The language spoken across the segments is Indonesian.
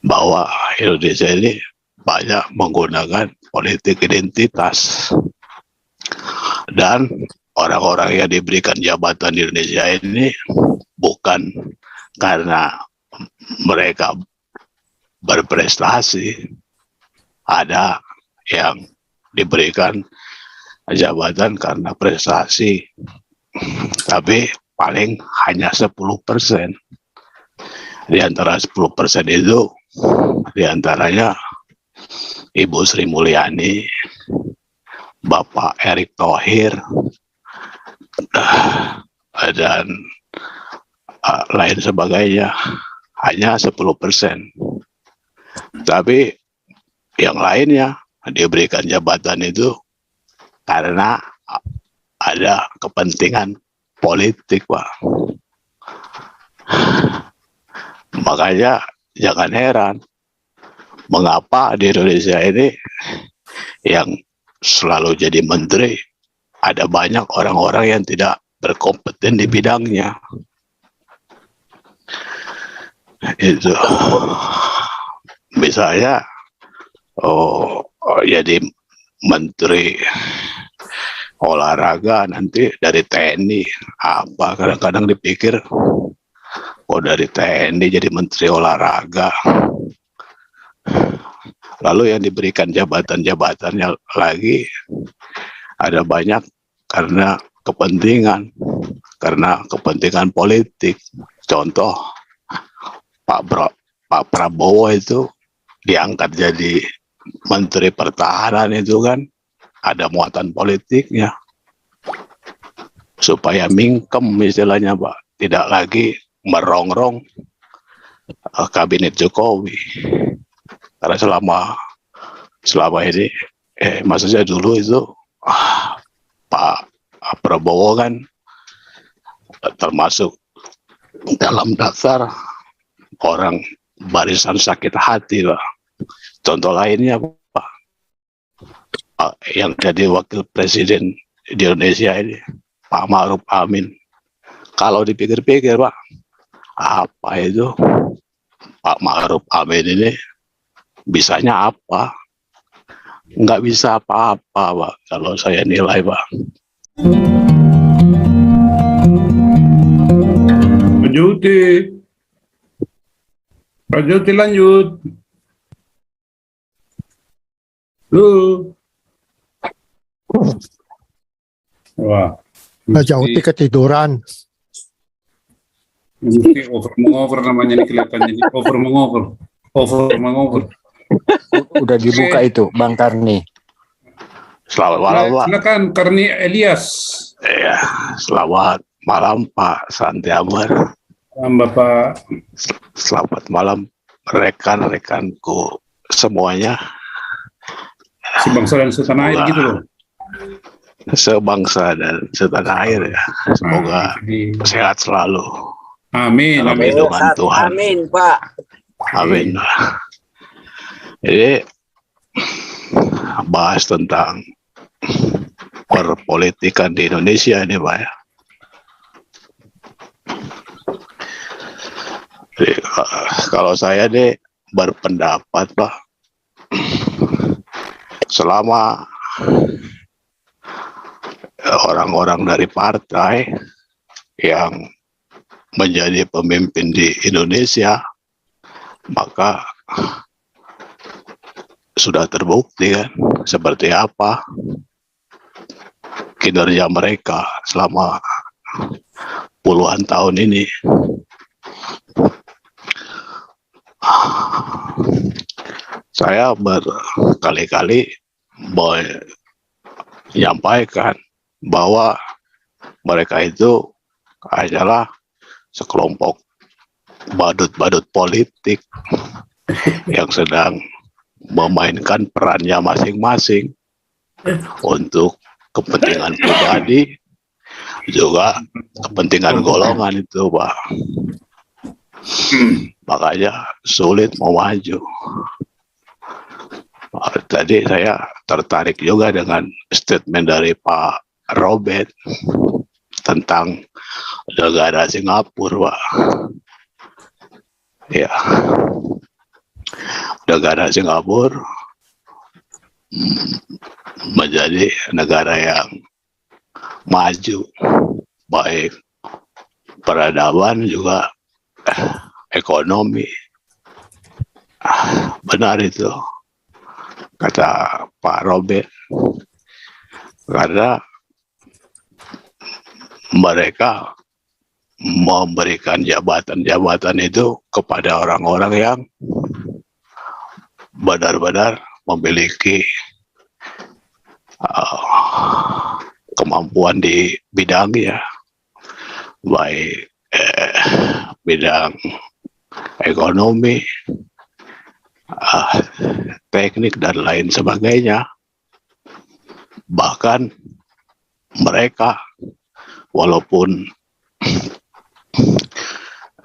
bahwa Indonesia ini banyak menggunakan politik identitas, dan orang-orang yang diberikan jabatan di Indonesia ini bukan karena mereka berprestasi. Ada yang diberikan jabatan karena prestasi, tapi paling hanya 10%. Di antara 10% itu, diantaranya Ibu Sri Mulyani, Bapak Erick Thohir, dan lain sebagainya, hanya 10%. Tapi yang lainnya diberikan jabatan itu karena ada kepentingan politik, Pak. Makanya jangan heran mengapa di Indonesia ini yang selalu jadi menteri ada banyak orang-orang yang tidak berkompeten di bidangnya. Itu misalnya jadi menteri olahraga nanti dari TNI, apa kadang-kadang dipikir dari TNI jadi menteri olahraga, lalu yang diberikan jabatan-jabatannya lagi ada banyak karena kepentingan politik. Contoh, Pak Prabowo itu diangkat jadi Menteri Pertahanan itu kan ada muatan politiknya, supaya mingkem istilahnya, Pak, tidak lagi merongrong kabinet Jokowi. Karena selama ini maksudnya dulu itu Pak Prabowo kan termasuk dalam daftar orang barisan sakit hati, Pak. Contoh lainnya, Pak, yang jadi wakil presiden di Indonesia ini, Pak Ma'ruf Amin. Kalau dipikir-pikir, Pak, apa itu Pak Ma'ruf Amin ini bisanya apa? Nggak bisa apa-apa, Pak, kalau saya nilai, Pak. Pak Juti lanjut. Wah, Juti ketiduran. Juti over namanya nih, kelihatannya over mengover. Udah dibuka itu, Bang Karni. Selamat malam, Pak. Silakan, Karni Elias. Ya, selamat malam, Pak Santiago. Bapak. Selamat malam rekan-rekanku semuanya. Sebangsa dan setanah air gitu loh. Sebangsa dan setanah air ya. Semoga sehat selalu. Amin. Amin. Tuhan. Amin, Pak. Amin. Jadi bahas tentang perpolitikan di Indonesia ini, Pak, ya. Jadi, kalau saya nih berpendapat, Pak, selama orang-orang dari partai yang menjadi pemimpin di Indonesia, maka sudah terbukti kan seperti apa kinerja mereka selama puluhan tahun ini. Saya berkali-kali menyampaikan bahwa mereka itu adalah sekelompok badut-badut politik yang sedang memainkan perannya masing-masing untuk kepentingan pribadi, juga kepentingan golongan itu, Pak. Makanya sulit mau maju. Tadi saya tertarik juga dengan statement dari Pak Robert tentang negara Singapura, Pak. Ya, negara Singapura menjadi negara yang maju, baik peradaban juga ekonomi. Benar itu kata Pak Robert, karena mereka memberikan jabatan-jabatan itu kepada orang-orang yang benar-benar memiliki kemampuan di bidangnya, baik bidang ekonomi, teknik dan lain sebagainya. Bahkan mereka walaupun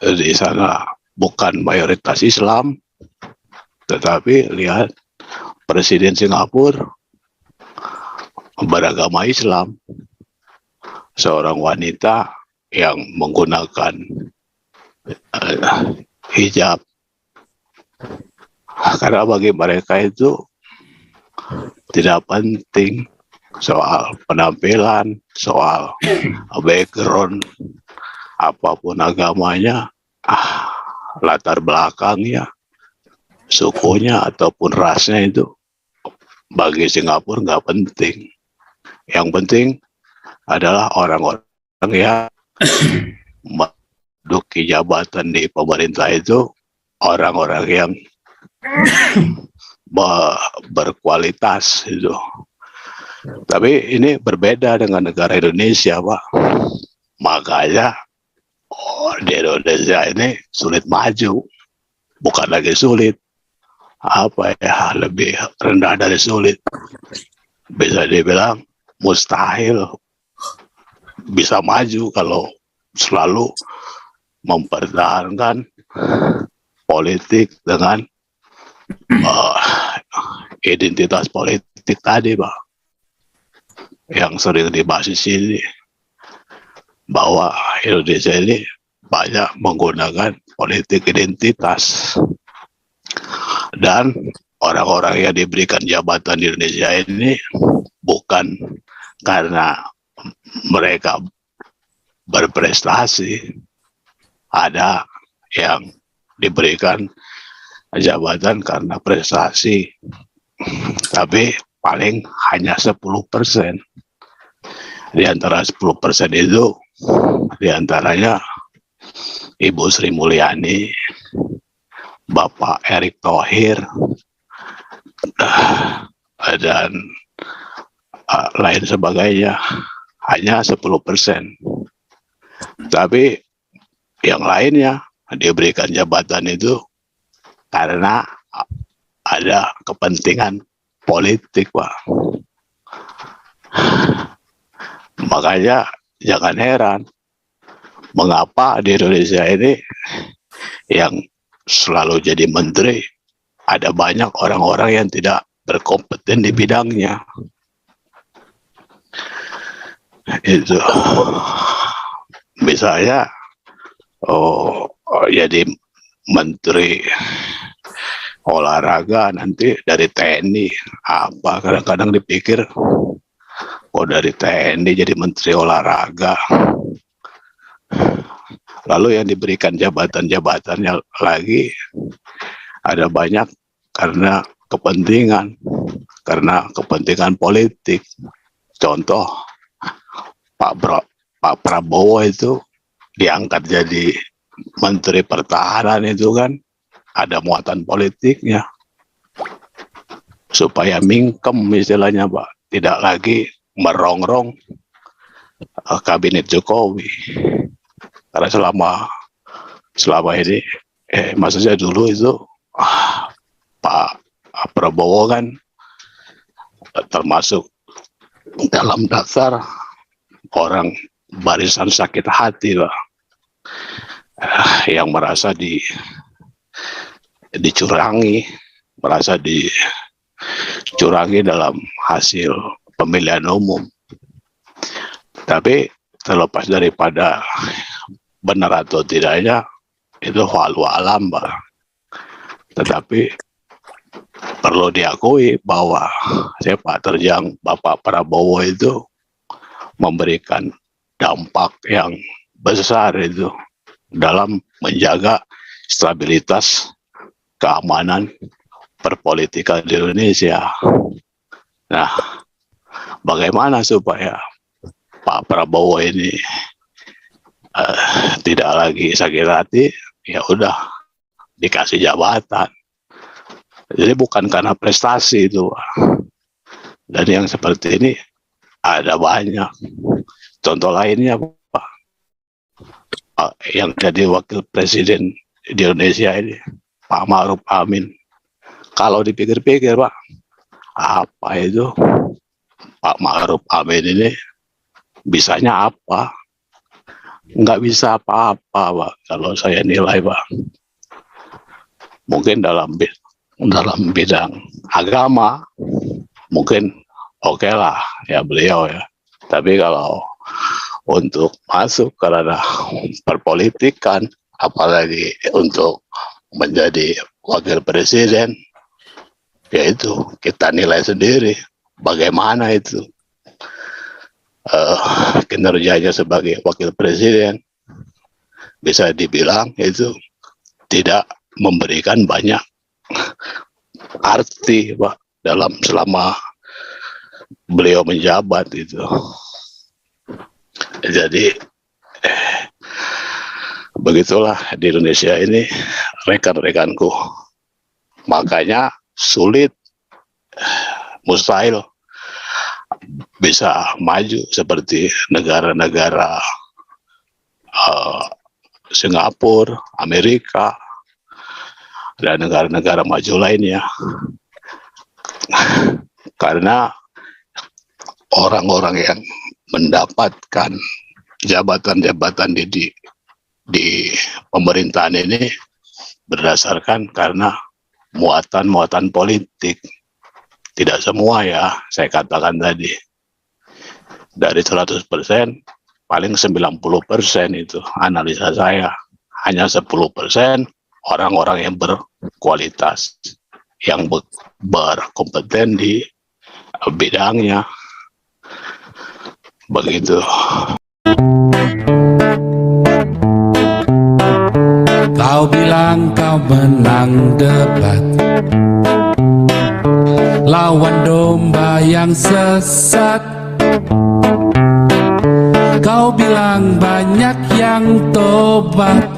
di sana bukan mayoritas Islam, tetapi lihat Presiden Singapura beragama Islam, seorang wanita yang menggunakan hijab, karena bagi mereka itu tidak penting soal penampilan, soal background, apapun agamanya, latar belakangnya, sukunya ataupun rasnya, itu bagi Singapura nggak penting. Yang penting adalah orang-orang yang menduduki jabatan di pemerintah itu orang-orang yang berkualitas itu. Tapi ini berbeda dengan negara Indonesia, Pak. Makanya di Indonesia ini sulit maju, bukan lagi sulit, lebih rendah dari sulit. Bisa dibilang mustahil bisa maju kalau selalu mempertahankan politik dengan identitas politik tadi, Pak, yang sering dibahas di sini, bahwa Indonesia ini banyak menggunakan politik identitas, dan orang-orang yang diberikan jabatan di Indonesia ini bukan karena mereka berprestasi. Ada yang diberikan jabatan karena prestasi, tapi paling hanya 10%. Di antara 10% itu, di antaranya Ibu Sri Mulyani, Bapak Erick Thohir, dan lain sebagainya, hanya 10%. Tapi yang lainnya diberikan jabatan itu karena ada kepentingan politik, Pak. Makanya jangan heran mengapa di Indonesia ini yang selalu jadi menteri ada banyak orang-orang yang tidak berkompeten di bidangnya. Itu misalnya jadi menteri olahraga nanti dari TNI, apa kadang-kadang dipikir dari TNI jadi menteri olahraga, lalu yang diberikan jabatan-jabatannya lagi ada banyak karena kepentingan politik. Contoh, Pak Prabowo itu diangkat jadi Menteri Pertahanan, itu kan ada muatan politiknya, supaya mingkem istilahnya, Pak, tidak lagi merongrong kabinet Jokowi. Karena selama ini maksudnya dulu itu Pak Prabowo kan termasuk dalam daftar orang barisan sakit hati, Pak, yang merasa dicurangi, merasa dicurangi dalam hasil pemilihan umum. Tapi terlepas daripada benar atau tidaknya, itu walau alam, Pak. Tetapi perlu diakui bahwa sepak terjang Bapak Prabowo itu memberikan dampak yang besar itu dalam menjaga stabilitas keamanan perpolitikan di Indonesia. Nah, bagaimana supaya Pak Prabowo ini tidak lagi sakit hati? Ya udah, dikasih jabatan. Jadi bukan karena prestasi itu. Dan yang seperti ini ada banyak. Contoh lainnya, Pak, yang jadi wakil presiden di Indonesia ini, Pak Ma'ruf Amin. Kalau dipikir-pikir, Pak, apa itu Pak Ma'ruf Amin ini bisanya apa? Nggak bisa apa-apa, Pak, kalau saya nilai, Pak. Mungkin dalam bidang agama mungkin oke lah ya beliau ya, tapi kalau untuk masuk ke ranah perpolitikan, apalagi untuk menjadi wakil presiden, ya itu kita nilai sendiri bagaimana itu kinerjanya sebagai wakil presiden. Bisa dibilang itu tidak memberikan banyak arti, Pak, dalam selama beliau menjabat itu. Jadi begitulah di Indonesia ini, rekan-rekanku. Makanya sulit, mustahil bisa maju seperti negara-negara Singapura, Amerika, dan negara-negara maju lainnya. Karena orang-orang yang mendapatkan jabatan-jabatan di pemerintahan ini berdasarkan karena muatan-muatan politik. Tidak semua ya, saya katakan tadi. Dari 100%, paling 90% itu analisa saya. Hanya 10% orang-orang yang berkualitas, yang berkompeten di bidangnya. Begitu. Kau bilang kau menang debat, lawan domba yang sesat. Kau bilang banyak yang tobat.